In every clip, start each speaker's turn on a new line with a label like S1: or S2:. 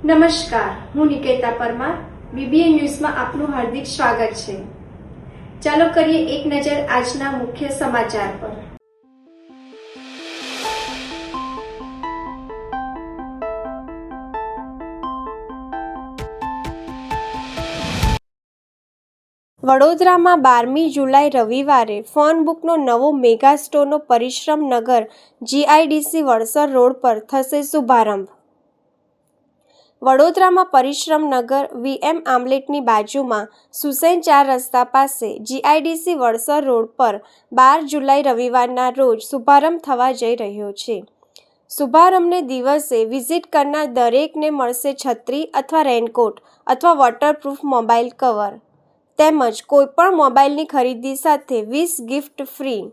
S1: નમસ્કાર, હું નિકેતા પરમાર. બીબીએ ન્યૂઝમાં આપનું હાર્દિક સ્વાગત છે. ચાલો કરીએ એક નજર આજના મુખ્ય સમાચાર પર. વડોદરામાં 12મી જુલાઈ રવિવારે ફોન બુકનો નવો મેગા સ્ટોરનો પરિશ્રમ નગર જીઆઈડીસી વડસર રોડ પર થશે શુભારંભ. વડોદરામાં પરિશ્રમ નગર વીએમ આમલેટની બાજુમાં સુસેન 4 રસ્તા પાસે જીઆઈડીસી વડસર રોડ પર 12 જુલાઈ રવિવારના રોજ શુભારંભ થવા જઈ રહ્યો છે. શુભારંભને દિવસે વિઝિટ કરનાર દરેકને મળશે છત્રી અથવા રેનકોટ અથવા વોટરપ્રૂફ મોબાઈલ કવર તેમજ કોઈપણ મોબાઈલની ખરીદી સાથે 20 ગિફ્ટ ફ્રી.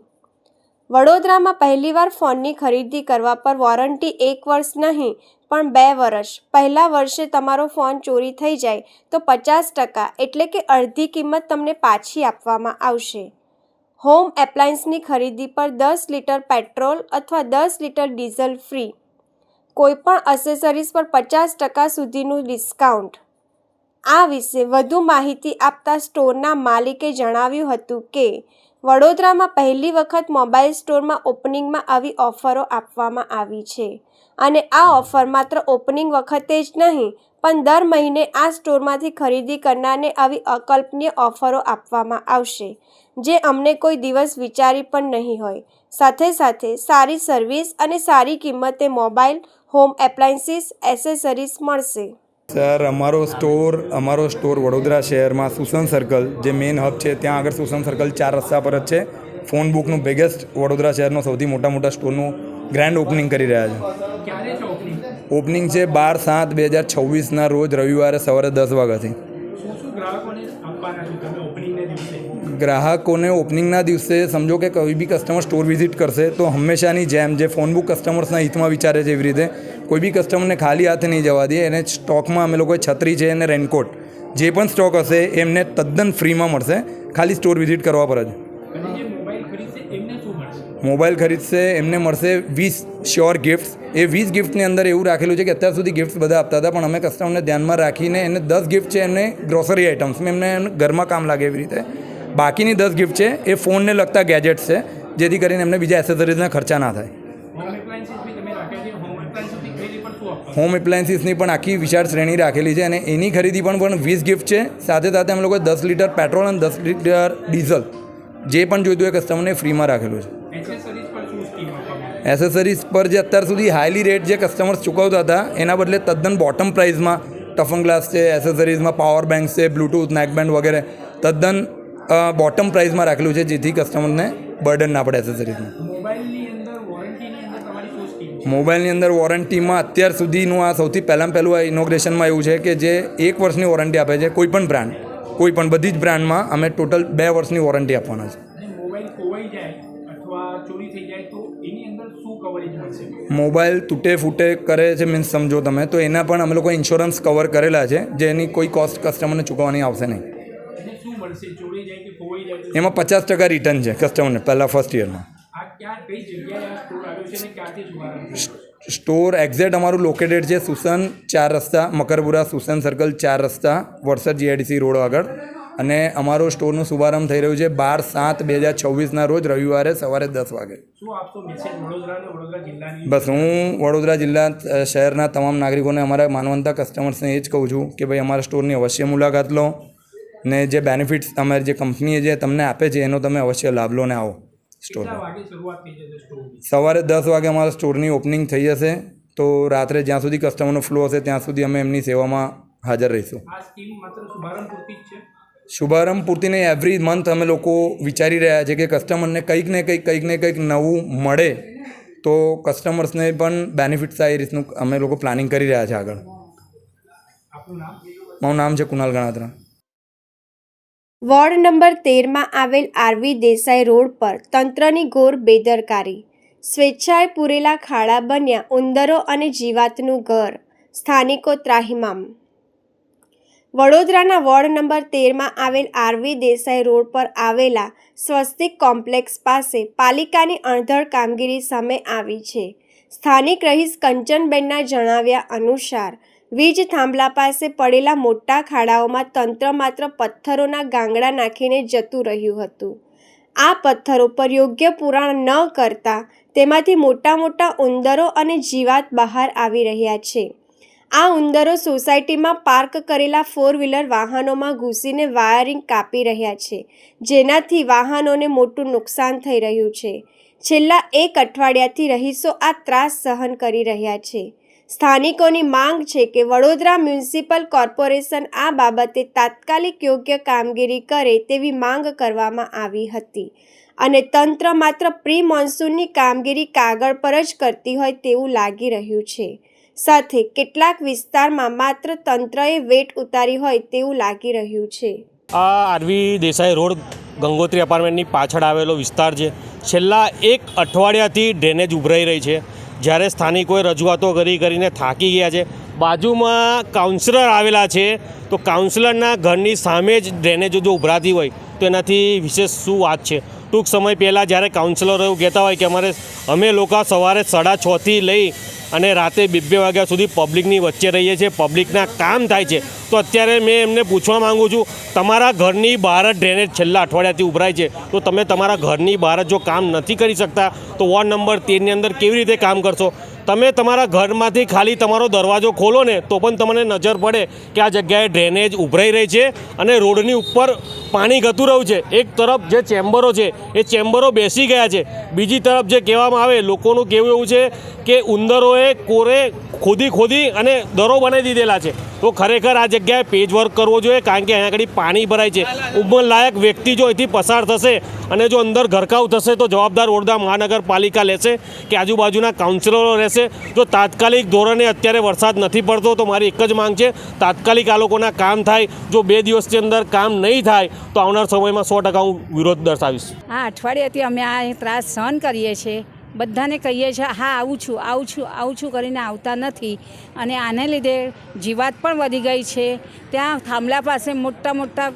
S1: વડોદરામાં પહેલીવાર ફોનની ખરીદી કરવા પર વોરંટી 1 વર્ષ નહીં પણ 2 વર્ષ. પહેલા વર્ષે તમારો ફોન ચોરી થઈ જાય તો 50% એટલે કે અડધી કિંમત તમને પાછી આપવામાં આવશે. હોમ એપ્લાયન્સની ખરીદી પર 10 લીટર પેટ્રોલ અથવા 10 લીટર ડીઝલ ફ્રી. કોઈપણ એસેસરીઝ પર 50% સુધીનું ડિસ્કાઉન્ટ. આ વિશે વધુ માહિતી આપતા સ્ટોરના માલિકે જણાવ્યું હતું કે વડોદરામાં પહેલી વખત મોબાઈલ સ્ટોરમાં ઓપનિંગમાં આવી ઓફરો આપવામાં આવી છે અને આ ઓફર માત્ર ઓપનિંગ વખતે જ નહીં પણ દર મહિને આ સ્ટોરમાંથી ખરીદી કરનારને આવી અકલ્પનીય ઓફરો આપવામાં આવશે જે અમને કોઈ દિવસ વિચારી પણ નહીં હોય. સાથે સાથે સારી સર્વિસ અને સારી કિંમતે મોબાઈલ, હોમ એપ્લાયન્સીસ, એસેસરીઝ મળશે.
S2: સર, અમારો સ્ટોર વડોદરા શહેરમાં સુસન સર્કલ જે મેઇન હબ છે ત્યાં આગળ સુસન સર્કલ 4 રસ્તા પર જ છે. ફોન બુકનું બિગેસ્ટ વડોદરા શહેરનો સૌથી મોટા સ્ટોરનું ગ્રાન્ડ ઓપનિંગ કરી રહ્યા છે. ઓપનિંગ છે 12/7/2026ના રોજ રવિવારે સવારે 10 વાગ્યાથી. ગ્રાહકોને ઓપનિંગના દિવસે સમજો કે કોઈ બી કસ્ટમર સ્ટોર વિઝિટ કરશે તો હંમેશાની જેમ જે ફોન બુક કસ્ટમર્સના હિતમાં વિચારે છે એવી રીતે કોઈ બી કસ્ટમરને ખાલી હાથે નહીં જવા દે. એને સ્ટોકમાં અમે લોકોએ છત્રી છે અને રેનકોટ જે પણ સ્ટોક હશે એમને તદ્દન ફ્રીમાં મળશે, ખાલી સ્ટોર વિઝિટ કરવા પર જ. મોબાઈલ ખરીદશે એમને મળશે 20 શ્યોર ગિફ્ટ્સ. એ 20 ગિફ્ટની અંદર એવું રાખેલું છે કે અત્યાર સુધી ગિફ્ટ્સ બધા આપતા હતા પણ અમે કસ્ટમરને ધ્યાનમાં રાખીને એને 10 ગિફ્ટ છે એમને ગ્રોસરી આઇટમ્સ એમને ઘરમાં કામ લાગે એવી રીતે. બાકીની 10 ગિફ્ટ છે એ ફોનને લગતા ગેજેટ્સ છે જેથી કરીને એમને બીજા એસેસરીઝના ખર્ચા ના થાય. હોમ એપ્લાયન્સીસની પણ આખી વિશાળ શ્રેણી રાખેલી છે અને એની ખરીદી પણ 20 ગિફ્ટ છે. સાથે સાથે અમે લોકોએ 10 લીટર પેટ્રોલ અને 10 લીટર ડીઝલ જે પણ જોઈતું એ કસ્ટમરને ફ્રીમાં રાખેલું છે. એસેસરીઝ પર જે અત્યાર સુધી હાઈલી રેટ જે કસ્ટમર્સ ચૂકવતા હતા એના બદલે તદ્દન બોટમ પ્રાઇસમાં ટફન ગ્લાસ છે, એસેસરીઝમાં પાવર બેંક છે, બ્લૂટૂથ, નેકબેન્ડ વગેરે તદ્દન બોટમ પ્રાઇસમાં રાખેલું છે જેથી કસ્ટમરને બર્ડન ના પડે એસેસરીઝમાં. મોબાઈલની અંદર વોરંટીમાં અત્યાર સુધીનું આ સૌથી પહેલું ઇનોગ્રેશનમાં એવું છે કે જે 1 વર્ષની વોરંટી આપે છે કોઈ પણ બ્રાન્ડ, કોઈ પણ બધી જ બ્રાન્ડમાં અમે ટોટલ 2 વર્ષની વોરંટી આપવાના છે. મોબાઈલ તૂટે ફૂટે કરે છે મીન્સ સમજો તમે તો એના પણ અમે લોકો ઇન્સ્યોરન્સ કવર કરેલા છે જેની કોઈ કોસ્ટ કસ્ટમરને ચૂકવવાની આવશે નહીં. એમાં 50% રિટર્ન છે કસ્ટમરને પહેલાં ફર્સ્ટ યરમાં. સ્ટોર એક્ઝેક્ટ અમારું લોકેટેડ છે સુસન 4 રસ્તા, મકરપુરા સુસન સર્કલ 4 રસ્તા, વડસર જીઆઈડીસી રોડ આગળ. અને અમારો સ્ટોરનો શુભારંભ થઈ રહ્યું છે 12/7/2026ના રોજ રવિવારે સવારે 10 વાગે. બસ હું વડોદરા જિલ્લા શહેરના તમામ નાગરિકોને, અમારા માનવંતા કસ્ટમર્સને એ જ કહું છું કે ભાઈ અમારા સ્ટોરની અવશ્ય મુલાકાત લો ને જે બેનિફિટ્સ અમારી જે કંપનીએ જે તમને આપે છે એનો તમે અવશ્ય લાભ લો ને આવો સ્ટોર. સવારે 10 વાગે અમારા સ્ટોરની ઓપનિંગ થઈ જશે તો રાત્રે જ્યાં સુધી કસ્ટમરનો ફ્લો હશે ત્યાં સુધી અમે એમની સેવામાં હાજર રહીશું. શુભારંભ પૂરતી નહીં, એવરી મંથ અમે લોકો વિચારી રહ્યા છે કે કસ્ટમરને કંઈક ને કંઈક નવું મળે તો કસ્ટમર્સને પણ બેનિફિટ્સ થાય એ રીતનું અમે લોકો પ્લાનિંગ કરી રહ્યા છે આગળ. મારું નામ છે કુનાલ ગણાત્રા.
S1: વોર્ડ નંબર 13માં આવેલ આરવી દેસાઈ રોડ પર તંત્રની ઘોર બેદરકારી. સ્વેચ્છાએ પૂરેલા ખાડા બન્યા ઉંદરો અને જીવાતનું ઘર. સ્થાનિકો ત્રાહિમામ. વડોદરાના વોર્ડ નંબર 13માં આવેલ આરવી દેસાઈ રોડ પર આવેલા સ્વસ્તિક કોમ્પ્લેક્સ પાસે પાલિકાની અણધડ કામગીરી સામે આવી છે. સ્થાનિક રહીશ કંચનબેનના જણાવ્યા અનુસાર વીજ થાંભલા પાસે પડેલા મોટા ખાડાઓમાં તંત્ર માત્ર પથ્થરોના ગાંગડા નાખીને જતું રહ્યું હતું. આ પથ્થરો પર યોગ્ય પુરાણ ન કરતા તેમાંથી મોટા મોટા ઉંદરો અને જીવાત બહાર આવી રહ્યા છે. આ ઉંદરો સોસાયટીમાં પાર્ક કરેલા 4-વ્હીલર વાહનોમાં ઘૂસીને વાયરિંગ કાપી રહ્યા છે, જેનાથી વાહનોને મોટું નુકસાન થઈ રહ્યું છે. છેલ્લા 1 અઠવાડિયાથી રહીશો આ ત્રાસ સહન કરી રહ્યા છે. સ્થાનિકોની માંગ છે કે વડોદરા મ્યુનિસિપલ કોર્પોરેશન આ બાબતે તાત્કાલિક યોગ્ય કામગીરી કરે તેવી માંગ કરવામાં આવી હતી અને તંત્ર માત્ર પ્રી મોન્સૂનની કામગીરી કાગળ પર જ કરતી હોય તેવું લાગી રહ્યું છે. સાથે કેટલાક વિસ્તારમાં માત્ર તંત્રએ વેટ ઉતારી હોય તેવું લાગી રહ્યું છે.
S3: આ આરવી દેસાઈ રોડ ગંગોત્રી અપાર્ટમેન્ટની પાછળ આવેલો વિસ્તાર છે. છેલ્લા 1 અઠવાડિયાથી ડ્રેનેજ ઉભરાઈ રહી છે. જ્યારે સ્થાનિકોએ રજૂઆતો કરીને થાકી ગયા છે. બાજુમાં કાઉન્સિલર આવેલા છે, તો કાઉન્સિલરના ઘરની સામે જ ડ્રેનેજો જો ઉભરાતી હોય તો એનાથી વિશેષ શું વાત છે. ટૂંક સમય પહેલાં જ્યારે કાઉન્સિલરો એવું કહેતા હોય કે અમે લોકો સવારે 6:30થી લઈ અને રાતે 2 વાગ્યા સુધી પબ્લિકની વચ્ચે રહીએ છીએ, પબ્લિકના કામ થાય છે, તો અત્યારે મેં એમને પૂછવા માગું છું, તમારા ઘરની બહાર જ ડ્રેનેજ છેલ્લા અઠવાડિયાથી ઉભરાય છે, તો તમે તમારા ઘરની બહાર જો કામ નથી કરી શકતા તો વોર્ડ નંબર 13ની અંદર કેવી રીતે કામ કરશો? તમે તમારા ઘરમાંથી ખાલી તમારો દરવાજો ખોલો ને તો પણ તમને નજર પડે કે આ જગ્યાએ ડ્રેનેજ ઉભરાઈ રહી છે અને રોડની ઉપર પાણી ગતું રહ્યું છે. એક તરફ જે ચેમ્બરો છે એ ચેમ્બરો બેસી ગયા છે, બીજી તરફ જે કહેવામાં આવે લોકોનું કહેવું એવું છે કે ઉંદરોએ કોરે ખોદી અને દરો બનાવી દીધેલા છે. તો ખરેખર આ જગ્યાએ પેજ વર્ક કરવો જોઈએ, કારણ કે અહીંયા આગળ પાણી ભરાય છે. ઉંમરલાયક વ્યક્તિ જો અહીંથી પસાર થશે અને જો અંદર ગરકાવ થશે તો જવાબદાર વડોદરા મહાનગરપાલિકા લેશે કે આજુબાજુના કાઉન્સિલરો રહેશે? જો તાત્કાલિક ધોરણે અત્યારે વરસાદ નથી પડતો તો મારી એક જ માંગ છે, તાત્કાલિક આ લોકોના કામ થાય. જો 2 દિવસની અંદર કામ નહીં થાય તો આવનાર સમયમાં 100% હું વિરોધ દર્શાવીશ.
S4: આ અઠવાડિયાથી અમે આ ત્રાસ સહન કરીએ છીએ. બધાને કહીએ છીએ હા આવું છું કરીને આવતા નથી અને આને લીધે જીવાત પણ વધી ગઈ છે. ત્યાં થાંભલા પાસે મોટા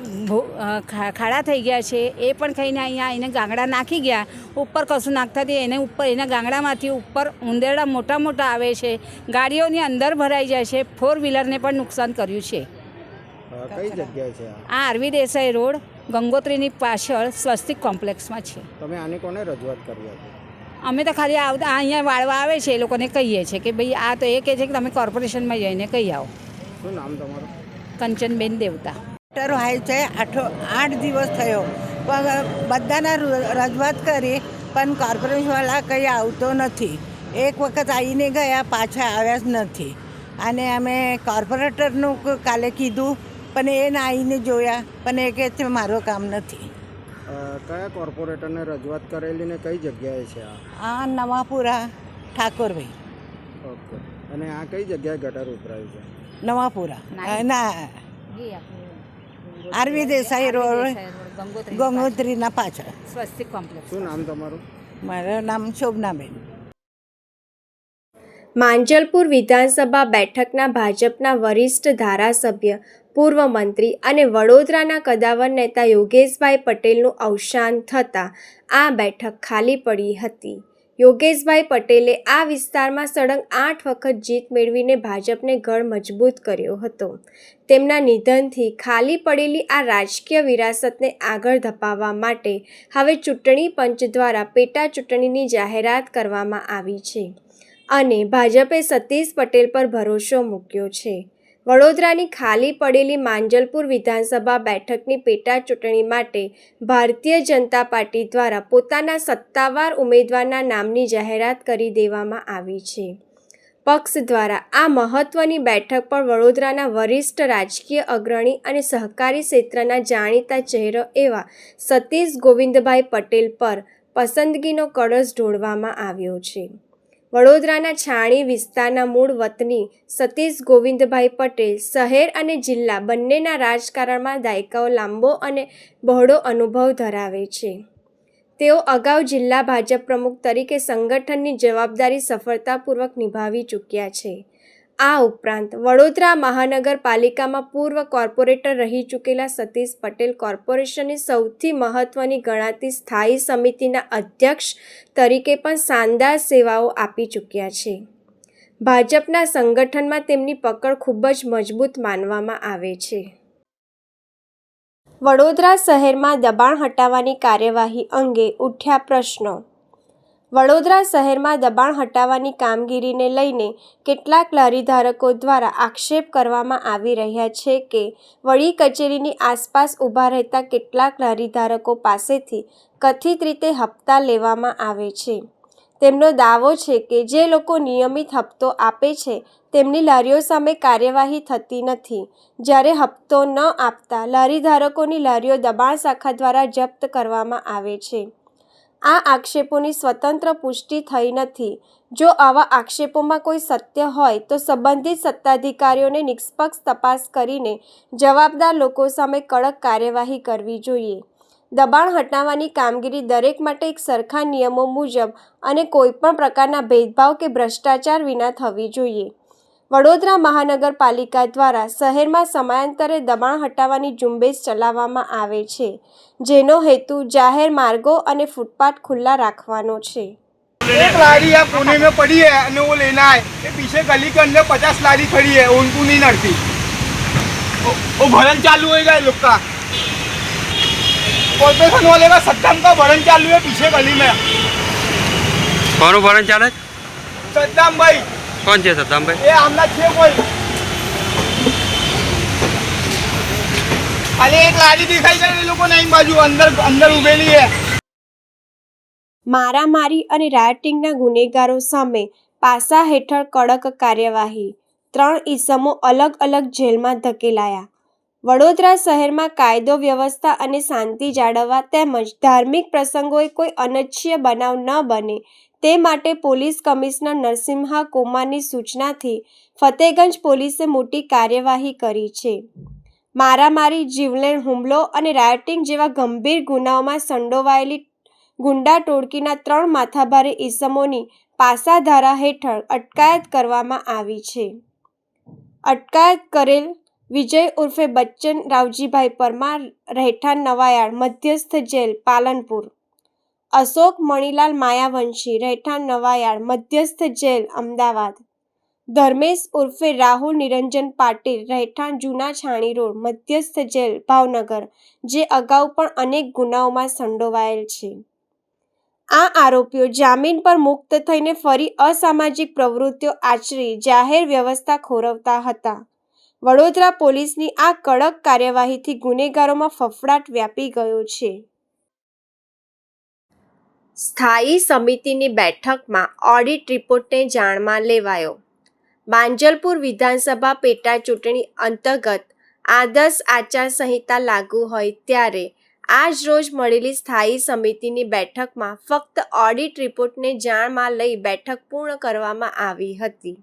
S4: ખાડા થઈ ગયા છે, એ પણ ખાઈને અહીંયા એને ગાંગડા નાખી ગયા. ઉપર કશું નાખતા હતી એને ઉપર એના ગાંગડામાંથી ઉપર ઉંદેરડા મોટા આવે છે, ગાડીઓની અંદર ભરાઈ જાય છે, 4-વ્હીલરને પણ નુકસાન કર્યું છે.
S5: કઈ જગ્યાએ છે
S4: આ આરવી દેસાઈ રોડ ગંગોત્રીની પાછળ સ્વસ્તિક કોમ્પ્લેક્સમાં છે.
S5: તમે આને કોને રજૂઆત કરી હતી?
S4: અમે તો ખાલી અહીંયા વાળવા આવે છે એ લોકોને કહીએ છીએ કે ભાઈ આ તો એ કહે છે કે તમે કોર્પોરેશનમાં જઈને કહી આવો.
S5: શું નામ તમારું?
S4: કંચનબેન દેવતા.
S6: હાઈ છે 8 દિવસ થયો, પણ બધાના રજૂઆત કરી પણ કોર્પોરેશનવાળા કંઈ આવતો નથી. એક વખત આવીને ગયા, પાછા આવ્યા જ નથી. અને અમે કોર્પોરેટરનું કાલે કીધું પણ એને આવીને જોયા પણ એ કહે છે મારું કામ નથી.
S5: કયા કોર્પોરેટરને રજૂઆત કરેલી ને કઈ જગ્યાએ છે
S6: આ નવાપુરા ઠાકોરભાઈ.
S5: ઓકે. અને આ કઈ જગ્યાએ ગટર ઉભરાયું છે?
S6: નવાપુરા ના આરવી દેસાઈ રોડ ગંગોત્રીના પાછળ
S4: સ્વસ્તિક કોમ્પ્લેક્સ.
S5: શું નામ તમારું?
S6: મારું નામ શોભનાબેન.
S1: માંજલપુર વિધાનસભા બેઠકના ભાજપના વરિષ્ઠ ધારાસભ્ય, પૂર્વ મંત્રી અને વડોદરાના કદાવર નેતા યોગેશભાઈ પટેલનું અવસાન થતાં આ બેઠક ખાલી પડી હતી. યોગેશભાઈ પટેલે આ વિસ્તારમાં સળંગ 8 વખત જીત મેળવીને ભાજપને ગઢ મજબૂત કર્યો હતો. તેમના નિધનથી ખાલી પડેલી આ રાજકીય વિરાસતને આગળ ધપાવવા માટે હવે ચૂંટણી પંચ દ્વારા પેટા ચૂંટણીની જાહેરાત કરવામાં આવી છે અને ભાજપે સતીશ પટેલ પર ભરોસો મૂક્યો છે. વડોદરાની ખાલી પડેલી માંજલપુર વિધાનસભા બેઠકની પેટા ચૂંટણી માટે ભારતીય જનતા પાર્ટી દ્વારા પોતાના સત્તાવાર ઉમેદવારના નામની જાહેરાત કરી દેવામાં આવી છે. પક્ષ દ્વારા આ મહત્વની બેઠક પર વડોદરાના વરિષ્ઠ રાજકીય અગ્રણી અને સહકારી ક્ષેત્રના જાણીતા ચહેરો એવા સતીશ ગોવિંદભાઈ પટેલ પર પસંદગીનો કળશ ઢોળવામાં આવ્યો છે. વડોદરાના છાણી વિસ્તારના મૂળ વતની સતીશ ગોવિંદભાઈ પટેલ શહેર અને જિલ્લા બંનેના રાજકારણમાં દાયકાઓ લાંબો અને બહોળો અનુભવ ધરાવે છે. તેઓ અગાઉ જિલ્લા ભાજપ પ્રમુખ તરીકે સંગઠનની જવાબદારી સફળતાપૂર્વક નિભાવી ચૂક્યા છે. આ ઉપરાંત વડોદરા મહાનગરપાલિકામાં પૂર્વ કોર્પોરેટર રહી ચૂકેલા સતીશ પટેલ કોર્પોરેશનની સૌથી મહત્ત્વની ગણાતી સ્થાયી સમિતિના અધ્યક્ષ તરીકે પણ શાનદાર સેવાઓ આપી ચૂક્યા છે. ભાજપના સંગઠનમાં તેમની પકડ ખૂબ જ મજબૂત માનવામાં આવે છે. વડોદરા શહેરમાં દબાણ હટાવવાની કાર્યવાહી અંગે ઉઠ્યા પ્રશ્નો. વડોદરા શહેરમાં દબાણ હટાવવાની કામગીરીને લઈને કેટલાક લારીધારકો દ્વારા આક્ષેપ કરવામાં આવી રહ્યા છે કે વડી કચેરીની આસપાસ ઊભા રહેતા કેટલાક લારીધારકો પાસેથી કથિત રીતે હપ્તા લેવામાં આવે છે. તેમનો દાવો છે કે જે લોકો નિયમિત હપ્તો આપે છે તેમની લારીઓ સામે કાર્યવાહી થતી નથી, જ્યારે હપ્તો ન આપતા લારીધારકોની લારીઓ દબાણ શાખા દ્વારા જપ્ત કરવામાં આવે છે. આ આક્ષેપોની સ્વતંત્ર પુષ્ટિ થઈ નથી. જો આવા આક્ષેપોમાં કોઈ સત્ય હોય તો સંબંધિત સત્તાધિકારીઓને નિષ્પક્ષ તપાસ કરીને જવાબદાર લોકો સામે કડક કાર્યવાહી કરવી જોઈએ. દબાણ હટાવવાની કામગીરી દરેક માટે એક સરખા નિયમો મુજબ અને કોઈપણ પ્રકારના ભેદભાવ કે ભ્રષ્ટાચાર વિના થવી જોઈએ. વડોદરા મહાનગરપાલિકા દ્વારા શહેરમાં સમયાંતરે દબાણ હટાવવાની ઝુંબેશ ચલાવવામાં આવે છે, જેનો હેતુ જાહેર માર્ગો અને ફૂટપાથ ખુલ્લા રાખવાનો છે.
S7: एक लारी यहाँ पुणे में पड़ी है और वो लेना है, ये पीछे गली के अंदर 50 लारी खड़ी है, उनको नहीं नड़ती. वो भरण चालू होएगा ये लोग का, कॉर्पोरेशन वाले का सद्दाम का भरण चालू है पीछे गली में.
S8: कौन भरण चाले?
S7: सद्दाम भाई.
S8: कौन છે સદ્દામ ભાઈ?
S7: ये आमना छे कोई. खाली एक लारी दिखाई दे लोगों ने बाजू अंदर उभेली है.
S1: મારામારી અને રાયોટિંગના ગુનેગારો સામે પાસા હેઠળ કડક કાર્યવાહી. 3 ઈસમો અલગ અલગ જેલમાં ધકેલાયા. વડોદરા શહેરમાં કાયદો વ્યવસ્થા અને શાંતિ જાળવવા તેમજ ધાર્મિક પ્રસંગોએ કોઈ અનિચ્છનીય બનાવ ન બને તે માટે પોલીસ કમિશનર નરસિમ્હા કોમારની સૂચનાથી ફતેગંજ પોલીસે મોટી કાર્યવાહી કરી છે. મારામારી, જીવલેણ હુમલો અને રાયોટિંગ જેવા ગંભીર ગુનાઓમાં સંડોવાયેલી ગુંડા ટોળકીના 3 માથાભારે ઈસમોની પાસા ધારા હેઠળ અટકાયત કરવામાં આવી છે. અટકાયત કરેલ વિજય ઉર્ફે બચ્ચન રાવજીભાઈ પરમાર, રહેઠાણ નવાયાર્ડ, મધ્યસ્થ જેલ પાલનપુર. અશોક મણીલાલ માયાવંશી, રહેઠાણ નવાયાર્ડ, મધ્યસ્થ જેલ અમદાવાદ. ધર્મેશ ઉર્ફે રાહુલ નિરંજન પાટીલ, રહેઠાણ જૂના છાણી રોડ, મધ્યસ્થ જેલ ભાવનગર, જે અગાઉ પણ અનેક ગુનાઓમાં સંડોવાયેલ છે. આ આરોપીઓ જામીન પર મુક્ત થઈને ફરી અસામાજિક પ્રવૃત્તિઓ આચરી જાહેર વ્યવસ્થા ખોરવતા હતા. વડોદરા પોલીસની આ કડક કાર્યવાહીથી ગુનેગારોમાં ફફડાટ વ્યાપી ગયો છે. સ્થાયી સમિતિની બેઠકમાં ઓડિટ રિપોર્ટને જાણમાં લેવાયો. માંજલપુર વિધાનસભા પેટા ચૂંટણી અંતર્ગત આદર્શ આચારસંહિતા લાગુ હોય ત્યારે આજ રોજ મળેલી સ્થાયી સમિતિની બેઠકમાં ફક્ત ઓડિટ રિપોર્ટને જાણમાં લઈ બેઠક પૂર્ણ કરવામાં આવી હતી.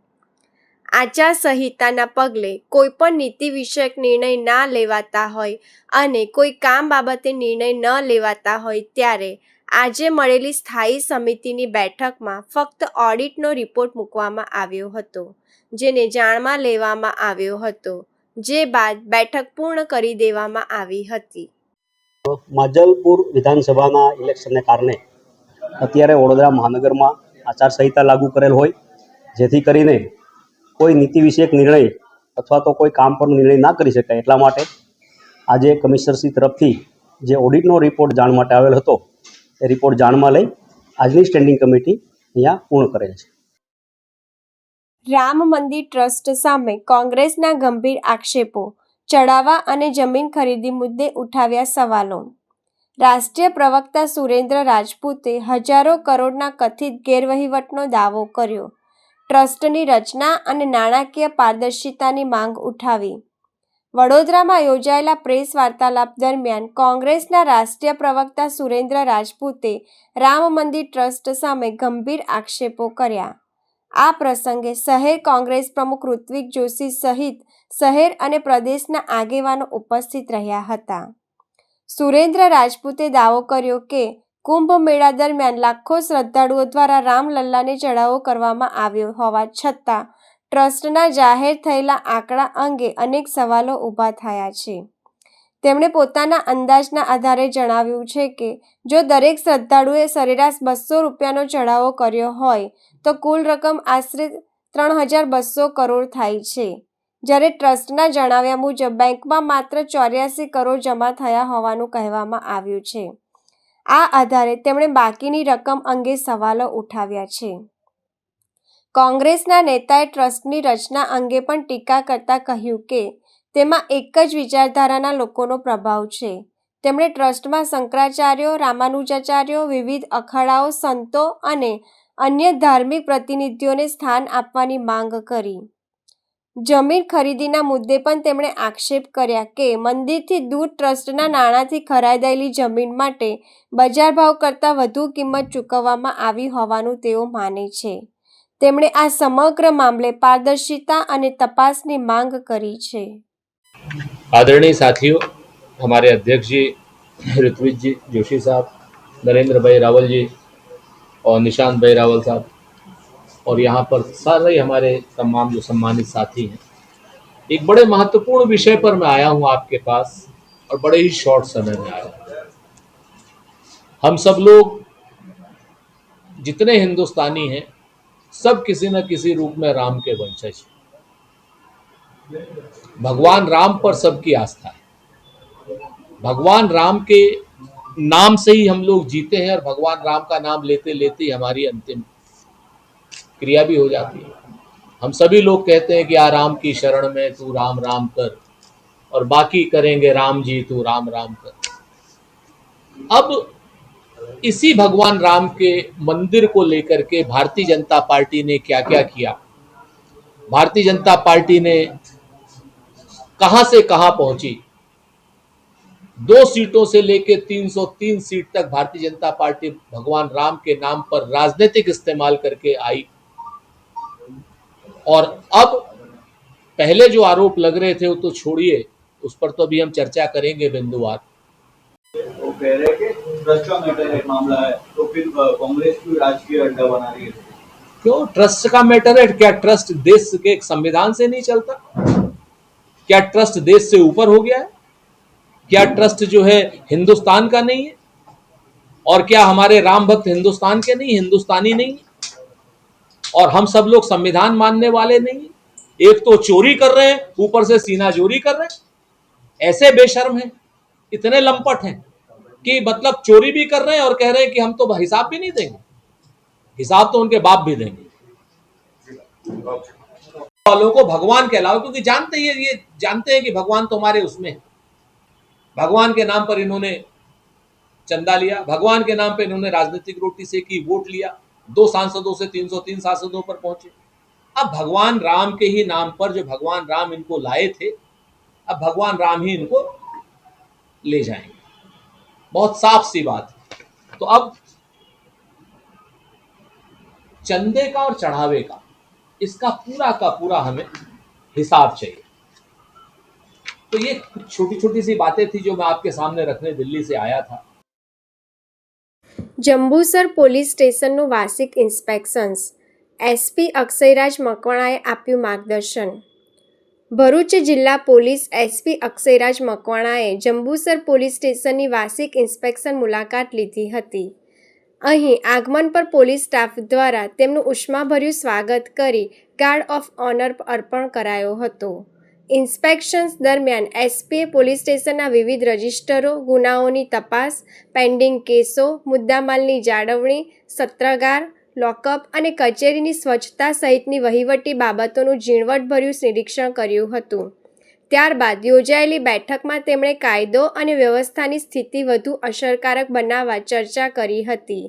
S1: આચારસંહિતાના પગલે કોઈપણ નીતિ વિષયક નિર્ણય ના લેવાતા હોય અને કોઈ કામ બાબતે નિર્ણય ન લેવાતા હોય ત્યારે આજે મળેલી સ્થાયી સમિતિની બેઠકમાં ફક્ત ઓડિટનો રિપોર્ટ મૂકવામાં આવ્યો હતો, જેને જાણમાં લેવામાં આવ્યો હતો, જે બાદ બેઠક પૂર્ણ કરી દેવામાં આવી હતી.
S9: માંજલપુર વિધાનસભાના ઇલેક્શનને કારણે અત્યારે વડોદરા મહાનગરમાં આચારસંહિતા લાગુ કરેલ હોય, જેથી કરીને કોઈ નીતિ વિષયક નિર્ણય અથવા તો કોઈ કામ પરનો નિર્ણય ના કરી શકાય. એટલા માટે આજે કમિશનરશ્રી તરફથી જે ઓડિટનો રિપોર્ટ જાણ માટે આવેલ હતો એ રિપોર્ટ જાણમાં લઈ આજની સ્ટેન્ડિંગ કમિટી અહીંયા પૂર્ણ કરેલ છે.
S1: રામ મંદિર ટ્રસ્ટ સામે કોંગ્રેસના ગંભીર આક્ષેપો, ચડાવવા અને જમીન ખરીદી મુદ્દે ઉઠાવ્યા સવાલો. રાષ્ટ્રીય પ્રવક્તા સુરેન્દ્ર રાજપૂતે હજારો કરોડના કથિત ગેરવહીવટનો દાવો કર્યો. ટ્રસ્ટની રચના અને નાણાકીય પારદર્શિતાની માંગ ઉઠાવી. વડોદરામાં યોજાયેલા પ્રેસ વાર્તાલાપ દરમિયાન કોંગ્રેસના રાષ્ટ્રીય પ્રવક્તા સુરેન્દ્ર રાજપૂતે રામ મંદિર ટ્રસ્ટ સામે ગંભીર આક્ષેપો કર્યા. આ પ્રસંગે શહેર કોંગ્રેસ પ્રમુખ ઋત્વિક જોશી સહિત શહેર અને પ્રદેશના આગેવાનો ઉપસ્થિત રહ્યા હતા. સુરેન્દ્ર રાજપૂતે દાવો કર્યો કે કુંભ મેળા દરમિયાન લાખો શ્રદ્ધાળુઓ દ્વારા રામલલ્લાને ચઢાવો કરવામાં આવ્યો હોવા છતાં ટ્રસ્ટના જાહેર થયેલા આંકડા અંગે અનેક સવાલો ઊભા થયા છે. તેમણે પોતાના અંદાજના આધારે જણાવ્યું છે કે જો દરેક શ્રદ્ધાળુએ સરેરાશ 200 રૂપિયાનો ચઢાવો કર્યો હોય તો કુલ રકમ આશરે 3,200 કરોડ થાય છે, જ્યારે ટ્રસ્ટના જણાવ્યા મુજબ બેંકમાં માત્ર 84 કરોડ જમા થયા હોવાનું કહેવામાં આવ્યું છે. આ આધારે તેમણે બાકીની રકમ અંગે સવાલો ઉઠાવ્યા છે. કોંગ્રેસના નેતાએ ટ્રસ્ટની રચના અંગે પણ ટીકા કરતા કહ્યું કે તેમાં એક જ વિચારધારાના લોકોનો પ્રભાવ છે. તેમણે ટ્રસ્ટમાં શંકરાચાર્યો, રામાનુજાચાર્યો, વિવિધ અખાડાઓ, સંતો અને અન્ય ધાર્મિક પ્રતિનિધિઓને સ્થાન આપવાની માંગ કરી. જમીન ખરીદીના મુદ્દે પણ તેમણે આક્ષેપ કર્યા કે મંદિરથી દૂર ટ્રસ્ટના નાણાંથી ખરીદાયેલી જમીન માટે બજાર ભાવ કરતાં વધુ કિંમત ચૂકવવામાં આવી હોવાનું તેઓ માને છે. તેમણે આ સમગ્ર મામલે પારદર્શિતા અને તપાસની માંગ કરી છે.
S10: आदरणीय साथियों, हमारे अध्यक्ष जी ऋत्विज जी जोशी साहब, नरेंद्र भाई रावल जी और निशांत भाई रावल साहब और यहाँ पर सारे हमारे तमाम जो सम्मानित साथी हैं, एक बड़े महत्वपूर्ण विषय पर मैं आया हूँ आपके पास और बड़े ही शॉर्ट समय में आया हूँ. हम सब लोग जितने हिंदुस्तानी हैं सब किसी न किसी रूप में राम के वंशज हैं. भगवान राम पर सबकी आस्था है. भगवान राम के नाम से ही हम लोग जीते हैं और भगवान राम का नाम लेते लेते ही हमारी अंतिम क्रिया भी हो जाती है. हम सभी लोग कहते हैं कि आ राम की शरण में तू राम राम कर और बाकी करेंगे राम जी तू राम राम कर. अब इसी भगवान राम के मंदिर को लेकर के भारतीय जनता पार्टी ने क्या क्या किया, भारतीय जनता पार्टी ने कहां से कहां पहुंची, 2 सीटों से लेकर 303 सीट तक भारतीय जनता पार्टी भगवान राम के नाम पर राजनीतिक इस्तेमाल करके आई. और अब पहले जो आरोप लग रहे थे वो तो छोड़िए, उस पर तो अभी हम चर्चा करेंगे बिंदुवार.
S11: वो कह रहे कि ट्रस्ट का मैटर है, मामला है, तो फिर कांग्रेस क्यों राजकीय अड्डा बना रही है?
S10: क्यों ट्रस्ट का मैटर है? क्या ट्रस्ट देश के संविधान से नहीं चलता? क्या ट्रस्ट देश से ऊपर हो गया है? क्या ट्रस्ट जो है हिंदुस्तान का नहीं है? और क्या हमारे राम भक्त हिंदुस्तान के नहीं, हिंदुस्तानी नहीं? और हम सब लोग संविधान मानने वाले नहीं? एक तो चोरी कर रहे हैं, ऊपर से सीना जोरी कर रहे हैं. ऐसे बेशर्म हैं, इतने लंपट हैं कि मतलब चोरी भी कर रहे हैं और कह रहे हैं कि हम तो हिसाब भी नहीं देंगे. हिसाब तो उनके बाप भी देंगे. वालों को भगवान कहलाओ, क्योंकि ये जानते हैं कि भगवान तो हमारे उसमें है. भगवान के नाम पर इन्होंने चंदा लिया, भगवान के नाम पर इन्होंने राजनीतिक रोटी सेकी, वोट लिया, 2 सांसदों से 303 सांसदों पर पहुंचे. अब भगवान राम के ही नाम पर जो भगवान राम इनको लाए थे, अब भगवान राम ही इनको ले जाएंगे. बहुत साफ सी बात है. तो अब चंदे का और चढ़ावे का, इसका पूरा का पूरा हमें हिसाब चाहिए. तो ये छोटी छोटी सी बातें थी जो मैं आपके सामने रखने दिल्ली से आया था.
S1: જંબુસર પોલીસ સ્ટેશનનું વાર્ષિક ઇન્સ્પેક્શન્સ. એસપી અક્ષયરાજ મકવાણાએ આપ્યું માર્ગદર્શન. ભરૂચ જિલ્લા પોલીસ એસપી અક્ષયરાજ મકવાણાએ જંબુસર પોલીસ સ્ટેશનની વાર્ષિક ઇન્સ્પેક્શન મુલાકાત લીધી હતી. અહીં આગમન પર પોલીસ સ્ટાફ દ્વારા તેમનું ઉષ્માભર્યું સ્વાગત કરી ગાર્ડ ઓફ ઓનર અર્પણ કરાયો હતો. ઇન્સ્પેક્શન્સ દરમિયાન એસપીએ પોલીસ સ્ટેશનના વિવિધ રજિસ્ટરો, ગુનાઓની તપાસ, પેન્ડિંગ કેસો, મુદ્દામાલની જાળવણી, સત્રાગાર, લોકઅપ અને કચેરીની સ્વચ્છતા સહિતની વહીવટી બાબતોનું ઝીણવટભર્યું નિરીક્ષણ કર્યું હતું. ત્યારબાદ યોજાયેલી બેઠકમાં તેમણે કાયદો અને વ્યવસ્થાની સ્થિતિ વધુ અસરકારક બનાવવા ચર્ચા કરી હતી.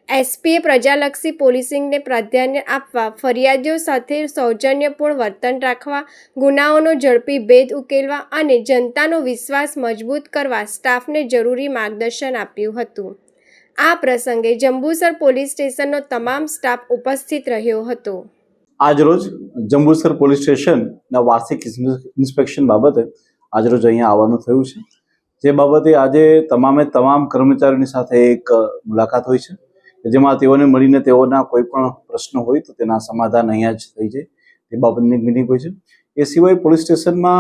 S1: એસપીએ પ્રજાલક્ષી પોલીસિંગને પ્રાધાન્ય આપવા, ફરિયાદીઓ સાથે સૌજન્યપૂર્ણ વર્તન રાખવા, ગુનાઓનો ઝડપી ભેદ ઉકેલવા અને જનતાનો વિશ્વાસ મજબૂત કરવા સ્ટાફને જરૂરી માર્ગદર્શન આપ્યું હતું. આ પ્રસંગે જંબુસર પોલીસ સ્ટેશનનો તમામ સ્ટાફ ઉપસ્થિત રહ્યો હતો.
S12: આજરોજ જંબુસર પોલીસ સ્ટેશનના વાર્ષિક ઇન્સ્પેક્શન બાબતે આજરોજ અહીંયા આવવાનું થયું છે. જે બાબતે આજે તમામ કર્મચારીઓની સાથે એક મુલાકાત હોય છે, જેમાં તેઓને મળીને તેઓના કોઈ પણ પ્રશ્ન હોય તો તેના સમાધાન અહીંયા જ થઈ જાય તે બાબતની મિટિંગ હોય છે. એ સિવાય પોલીસ સ્ટેશનમાં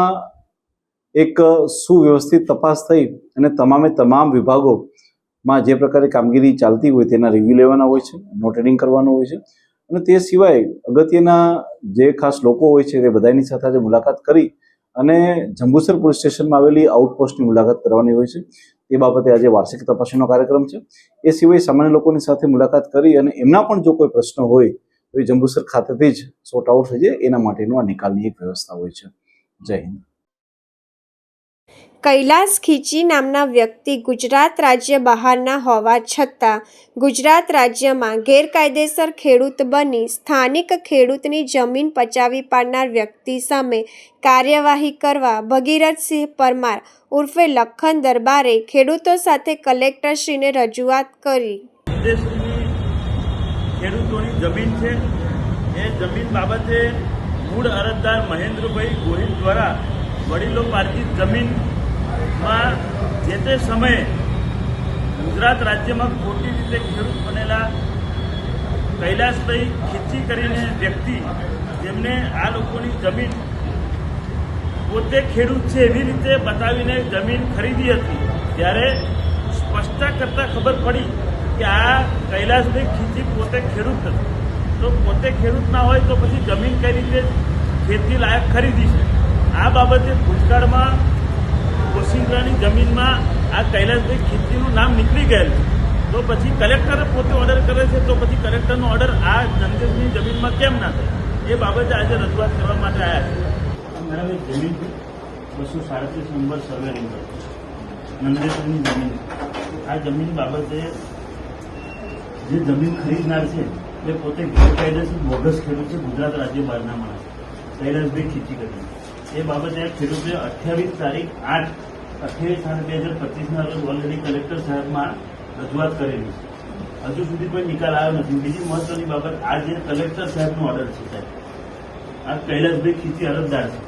S12: એક સુવ્યવસ્થિત તપાસ થઈ અને તમામ વિભાગોમાં જે પ્રકારે કામગીરી ચાલતી હોય તેના રિવ્યૂ લેવાના હોય છે, નોટ હેડિંગ કરવાનું હોય છે અને તે સિવાય અગત્યના જે ખાસ લોકો હોય છે તે બધાની સાથે આજે મુલાકાત કરી અને જંબુસર પોલીસ સ્ટેશનમાં આવેલી આઉટપોસ્ટની મુલાકાત કરવાની હોય છે. તે બાબતે આજે વાર્ષિક તપાસણીનો કાર્યક્રમ છે. એ સિવાય સામાન્ય લોકોની સાથે મુલાકાત કરી અને એમના પણ જો કોઈ પ્રશ્ન હોય તો એ જંબુસર ખાતેથી જ સોર્ટ આઉટ થઈ જાય એના માટેનું આ નિકાલની એક વ્યવસ્થા હોય છે. જય હિન્દ.
S1: કૈલાસ ખીચી નામના વ્યક્તિ ગુજરાત રાજ્ય બહારના હોવા છતાં ગુજરાત રાજ્યમાં ગેરકાયદેસર ખેડૂત બની સ્થાનિક ખેડૂતની જમીન પચાવી પાડનાર વ્યક્તિ સામે કાર્યવાહી કરવા ભગીરથસિંહ પરમાર ઉર્ફે લખન દરબારે ખેડૂતો સાથે કલેક્ટરશ્રીને રજૂઆત કરી.
S13: ખેડૂતોની જમીન છે એ જમીન બાબતે મૂળ અરજદાર મહેન્દ્રભાઈ ગોહિલ દ્વારા વડીલો પાર્જિત જમીનમાં જે તે સમયે ગુજરાત રાજ્યમાં ખોટી રીતે ખેડૂત બનેલા કૈલાસભાઈ ખીચી કરીને વ્યક્તિ જેમને આ લોકોની જમીન પોતે ખેડૂત છે એવી રીતે બતાવીને જમીન ખરીદી હતી, ત્યારે સ્પષ્ટતા કરતાં ખબર પડી કે આ કૈલાસભાઈ ખીચી પોતે ખેડૂત નથી. તો પોતે ખેડૂત ના હોય તો પછી જમીન કઈ રીતે ખેતી લાયક ખરીદી છે? આ બાબતે ભૂતકાળમાં કોશિંદ્રાની જમીનમાં આ કૈલાસભાઈ ખીચીનું નામ નીકળી ગયેલ છે. તો પછી કલેક્ટરે પોતે ઓર્ડર કરે છે, તો પછી કલેક્ટરનો ઓર્ડર આ નંદેશની જમીનમાં કેમ ના થાય? એ બાબતે આજે રજૂઆત કરવા માટે આવ્યા છે. મેડમ, એક જમીન 237 નંબર સર્વે નંબર નંદેશની જમીન. આ જમીન બાબતે જે જમીન ખરીદનાર છે એ પોતે ગેરકાયદેસર બોગસ ખેડૂત છે, ગુજરાત રાજ્ય બહારના માણસ કૈલાસભાઈ ખીચી કરીને. એ બાબતે આ ખેડૂતે 28 તારીખ 8/2025ના રોજ ઓલરેડી કલેક્ટર સાહેબમાં રજૂઆત કરેલી છે. હજુ સુધી કોઈ નિકાલ આવ્યો નથી. બીજી મહત્વની બાબત, આ જે કલેક્ટર સાહેબનો ઓર્ડર છે સાહેબ, આ કૈલાસભાઈ ખીચી અરજદાર છે,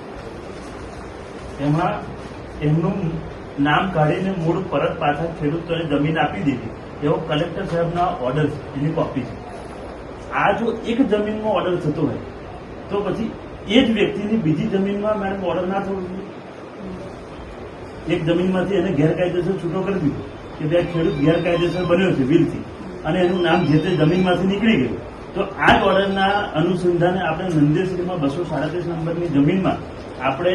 S13: એમાં એમનું નામ કાઢીને મૂળ પરત પાછા ખેડૂતોને જમીન આપી દીધી એવો કલેક્ટર સાહેબના ઓર્ડર છે, એની કોપી છે. આ જો એક જમીનમાં ઓર્ડર થતો હોય તો પછી એ જ વ્યક્તિની બીજી જમીનમાં મેડમ ઓર્ડર ના થવો જોઈએ. એક જમીનમાંથી એને ગેરકાયદેસર છૂટો કરી દીધો કે ભાઈ ખેડૂત ગેરકાયદેસર બન્યો છે વિલથી, અને એનું નામ જે તે જમીનમાંથી નીકળી ગયું. તો આ જ ઓર્ડરના અનુસંધાને આપણે નંદેશ્રીમાં 237 નંબરની જમીનમાં આપણે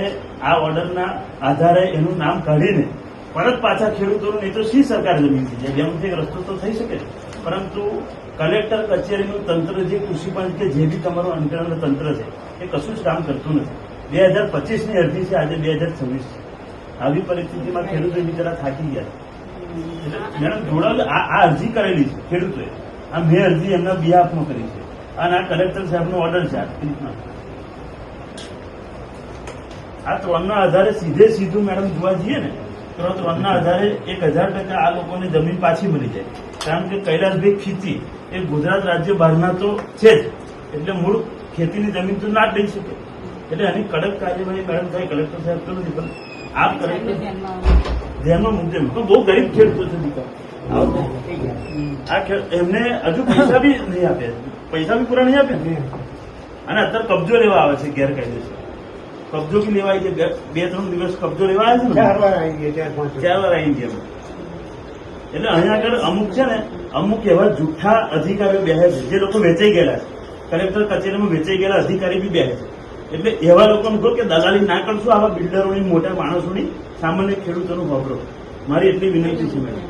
S13: આ ઓર્ડરના આધારે એનું નામ કાઢીને પરત પાછા ખેડૂતોનું, નહીં તો સી સરકાર જમીનથી જાય, જેમથી એક રસ્તો તો થઈ શકે. પરંતુ કલેક્ટર કચેરીનું તંત્ર, જે કૃષિ પંચ કે જે બી તમારું અંકરણ તંત્ર છે, એ કશું જ કામ કરતું નથી. 2025ની અરજી છે, આજે 2026 છે. આવી પરિસ્થિતિમાં ખેડૂતો બિચારા થાકી ગયા. એટલે મેડમ જોડાવ આ અરજી કરેલી છે ખેડૂતોએ, આ મેં અરજી એમના બિહાફમાં કરી છે, અને આ કલેક્ટર સાહેબનો ઓર્ડર છે. આ 3ના આધારે સીધું મેડમ જોવા જઈએ ને તો 3ના આધારે 1000% આ લોકોને જમીન પાછી મળી જાય. કારણ કે કૈલાસભાઈ ખીચી એ ગુજરાત રાજ્ય બહારના તો છે જ, એટલે મૂળ ખેતીની જમીન તો ના જ લઈ શકે. એટલે એની કડક કાર્યવાહી મેડમ થાય કલેક્ટર સાહેબ તો નથી, પણ આપ કલેક્ટર ધ્યાનમાં મુદ્દે બહુ ગરીબ ખેડૂતો છે દીકરા. એમને હજુ પૈસા બી નહીં આપ્યા, પૈસા બી પૂરા નહીં આપ્યા, અને અત્યારે કબજો લેવા આવે છે ગેરકાયદેસર. કબજો બી લેવાય છે, 2-3 દિવસ કબજો લેવા આવે છે, 4 વાર આવી ગયા. એટલે અહીંયા આગળ અમુક છે ને, અમુક એવા જૂઠા અધિકારીઓ બેસે છે, જે લોકો વેચાઈ ગયેલા છે, કલેક્ટર કચેરીમાં વેચાઈ ગયેલા અધિકારી બી બેસે છે. એટલે એવા લોકોને કહો કે દલાલી ના કરશો, આવા બિલ્ડરોની, મોટા માણસોની, સામાન્ય ખેડૂતોનું વાપરો. મારી એટલી વિનંતી છે મેડમ.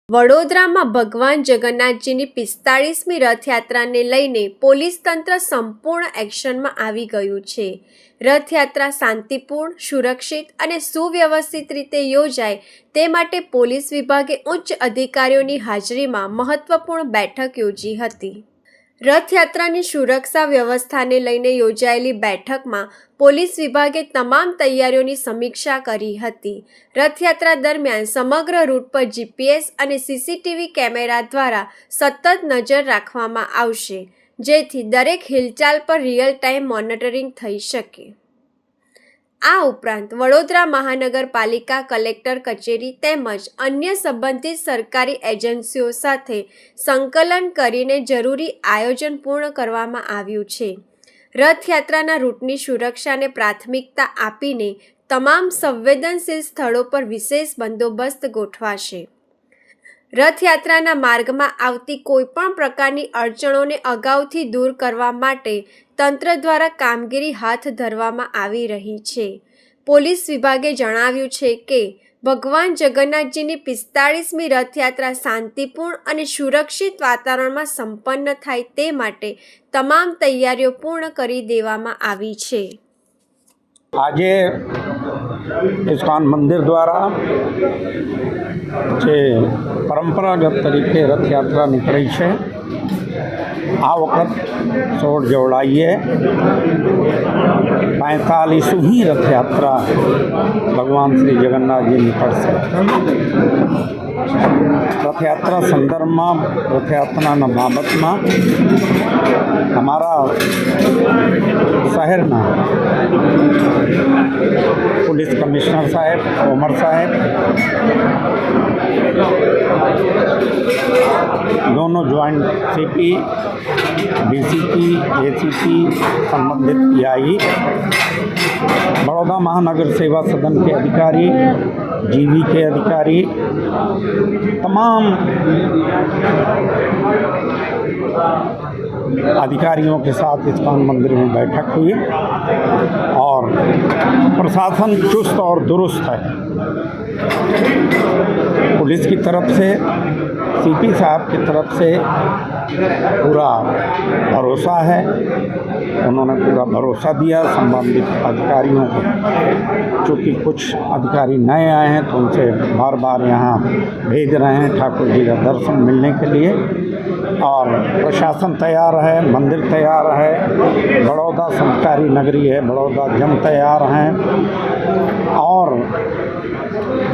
S1: વડોદરામાં ભગવાન જગન્નાથજીની 45મી રથયાત્રાને લઈને પોલીસ તંત્ર સંપૂર્ણ એક્શનમાં આવી ગયું છે. રથયાત્રા શાંતિપૂર્ણ, સુરક્ષિત અને સુવ્યવસ્થિત રીતે યોજાય તે માટે પોલીસ વિભાગે ઉચ્ચ અધિકારીઓની હાજરીમાં મહત્વપૂર્ણ બેઠક યોજી હતી. રથયાત્રાની સુરક્ષા વ્યવસ્થાને લઈને યોજાયેલી બેઠકમાં પોલીસ વિભાગે તમામ તૈયારીઓની સમીક્ષા કરી હતી. રથયાત્રા દરમિયાન સમગ્ર રૂટ પર જીપીએસ અને સીસીટીવી કેમેરા દ્વારા સતત નજર રાખવામાં આવશે, જેથી દરેક હિલચાલ પર રિયલ ટાઈમ મોનિટરિંગ થઈ શકે. આ ઉપરાંત વડોદરા મહાનગરપાલિકા કલેક્ટર કચેરી તેમજ અન્ય સંબંધિત સરકારી એજન્સીઓ સાથે સંકલન કરીને જરૂરી આયોજન પૂર્ણ કરવામાં આવ્યું છે. રથયાત્રાના રૂટની સુરક્ષાને પ્રાથમિકતા આપીને તમામ સંવેદનશીલ સ્થળો પર વિશેષ બંદોબસ્ત ગોઠવાશે. રથયાત્રાના માર્ગમાં આવતી કોઈપણ પ્રકારની અડચણોને અગાઉથી દૂર કરવા માટે તંત્ર દ્વારા કામગીરી હાથ ધરવામાં આવી રહી છે. પોલીસ વિભાગે જણાવ્યું છે કે ભગવાન જગન્નાથજીની 45મી રથયાત્રા શાંતિપૂર્ણ અને સુરક્ષિત વાતાવરણમાં સંપન્ન થાય તે માટે તમામ તૈયારીઓ પૂર્ણ કરી દેવામાં આવી છે.
S14: આજે ઇસ્કોન મંદિર દ્વારા જે પરંપરાગત તરીકે રથયાત્રા નીકળી છે, આ વખત 16 જોડાઈએ 45મી રથયાત્રા ભગવાન શ્રી જગન્નાથજી નીકળશે. રથયાત્રા સંદર્ભમાં, રથયાત્રાના બાબતમાં અમારા શહેરના पुलिस कमिश्नर साहब, कोमर साहब, दोनों ज्वाइंट सीपी, डीसीपी, एसीपी, संबंधित पीआई, बड़ौदा महानगर सेवा सदन के अधिकारी, जीवी के अधिकारी, तमाम अधिकारियों के साथ इस्कॉन मंदिर में बैठक हुई और प्रशासन चुस्त और दुरुस्त है. पुलिस की तरफ से, सीपी साहब की तरफ से पूरा भरोसा है. उन्होंने पूरा भरोसा दिया संबंधित अधिकारियों को. चूँकि कुछ अधिकारी नए आए हैं तो उनसे बार बार यहाँ भेज रहे हैं ठाकुर जी का दर्शन मिलने के लिए. और प्रशासन तैयार है, मंदिर तैयार है, बड़ौदा संस्कारी नगरी है, बड़ौदा जन तैयार हैं. और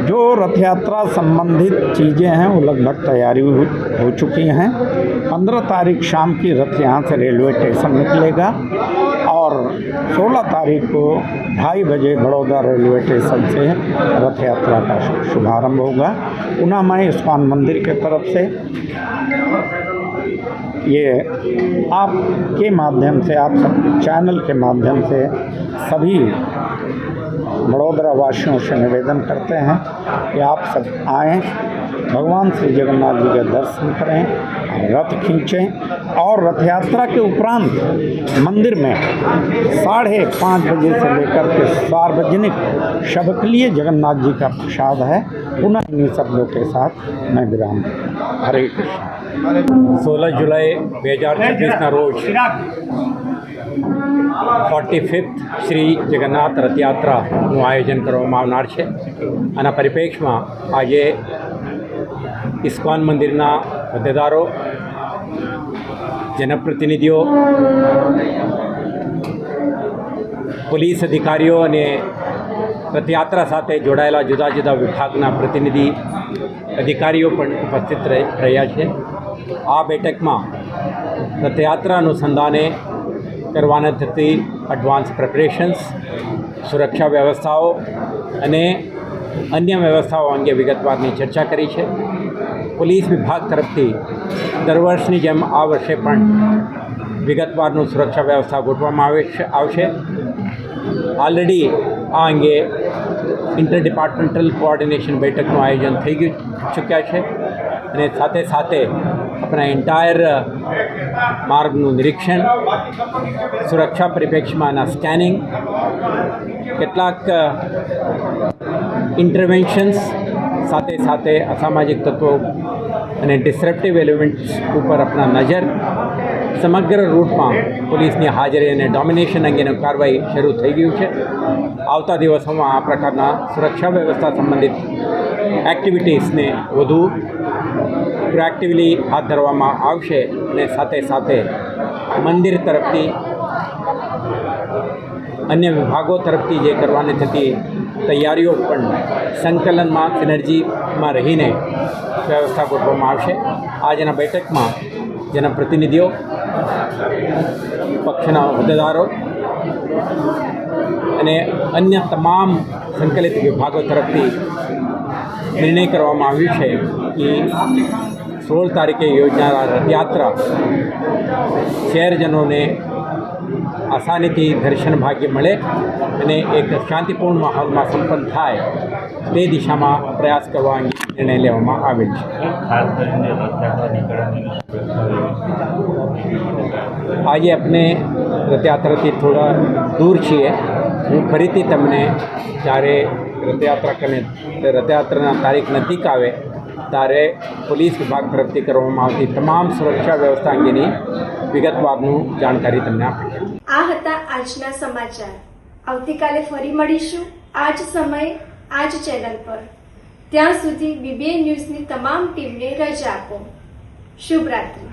S14: जो रथ यात्रा संबंधित चीज़ें हैं वो लगभग तैयारी हो चुकी हैं. 15 तारीख शाम की रथ यहाँ से रेलवे स्टेशन निकलेगा और 16 तारीख को 2:30 बजे बड़ौदा रेलवे स्टेशन से रथ यात्रा का शुभारंभ होगा. पुनः मैं इस्कॉन मंदिर के तरफ से ये आपके माध्यम से, आप सब चैनल के माध्यम से सभी बड़ौदा वासियों से निवेदन करते हैं कि आप सब आएँ, भगवान श्री जगन्नाथ जी के दर्शन करें, रथ खींचें और रथ यात्रा के उपरांत मंदिर में 5:30 बजे से लेकर के सार्वजनिक सबके लिए जगन्नाथ जी का प्रसाद है. पुनः इन्हीं शब्दों के साथ मैं विराम. हरे कृष्ण.
S9: 16 जुलाई 2026 રોજ 45th શ્રી જગન્નાથ રથયાત્રાનું આયોજન કરવામાં આવનાર છે. આના પરિપ્રેક્ષમાં આજે ઇસ્કોન મંદિરના હોદ્દેદારો, જનપ્રતિનિધિઓ, પોલીસ અધિકારીઓ અને રથયાત્રા સાથે જોડાયેલા જુદા જુદા વિભાગના પ્રતિનિધિ અધિકારીઓ પણ ઉપસ્થિત રહ્યા છે. આ બેઠકમાં રથયાત્રા અનુસંધાને કરવાના થતી એડવાન્સ પ્રિપરેશન્સ, સુરક્ષા વ્યવસ્થાઓ અને અન્ય વ્યવસ્થાઓ અંગે વિગતવારની ચર્ચા કરી છે. પોલીસ વિભાગ તરફથી દર વર્ષની જેમ આ વર્ષે પણ વિગતવારનું સુરક્ષા વ્યવસ્થા ગોઠવવામાં આવશે. ઓલરેડી આ અંગે ઇન્ટર ડિપાર્ટમેન્ટલ કોઓર્ડિનેશન બેઠકનું આયોજન થઈ ચૂક્યા છે અને સાથે સાથે આપણા એન્ટાયર માર્ગનું નિરીક્ષણ, સુરક્ષા પરિપ્રેક્ષમાંના સ્કેનિંગ, કેટલાક ઇન્ટરવેન્શન્સ, સાથે સાથે અસામાજિક તત્વો અને ડિસરપ્ટિવ એલિમેન્ટ્સ ઉપર આપણા નજર, સમગ્ર રૂટમાં પોલીસની હાજરી અને ડોમિનેશન અંગેની કાર્યવાહી શરૂ થઈ ગયું છે. આવતા દિવસોમાં આ પ્રકારના સુરક્ષા વ્યવસ્થા સંબંધિત એક્ટિવિટીઝને વધુ પ્રોએક્ટિવલી હાથ ધરવામાં આવશે અને સાથે સાથે મંદિર તરફથી, અન્ય વિભાગો તરફથી જે કરવાની થતી તૈયારીઓ પણ સંકલનમાં, સિનર્જીમાં રહીને વ્યવસ્થા ગોઠવવામાં આવશે. આજના બેઠકમાં જેના પ્રતિનિધિઓ, પક્ષના હોદ્દેદારો અને અન્ય તમામ સંકલિત વિભાગો તરફથી નિર્ણય કરવામાં આવ્યું છે કે 16 તારીખે યોજનારા રથયાત્રા શહેરજનોને
S14: આસાનીથી દર્શન ભાગ્ય મળે અને એક શાંતિપૂર્ણ માહોલમાં સંપન્ન થાય તે દિશામાં પ્રયાસ કરવા અંગે નિર્ણય લેવામાં આવેલ છે.
S13: ખાસ કરીને રથયાત્રા નીકળવાની
S14: આજે આપણે રથયાત્રાથી થોડા દૂર છીએ. હું ફરીથી તમને જ્યારે રથયાત્રાના તારીખ નજીક આવે ત્યારે પોલીસ વિભાગ તરફથી કરવામાં આવતી તમામ સુરક્ષા વ્યવસ્થા અંગેની વિગતવારનું જાણકારી તમને આપીશ.
S1: આ હતા આજના સમાચાર. આવતીકાલે ફરી મળીશું આ જ સમયે આ જ ચેનલ પર. ત્યાં સુધી BBN ન્યૂઝની તમામ ટીમને રજા આપો. શુભ રાત્રિ.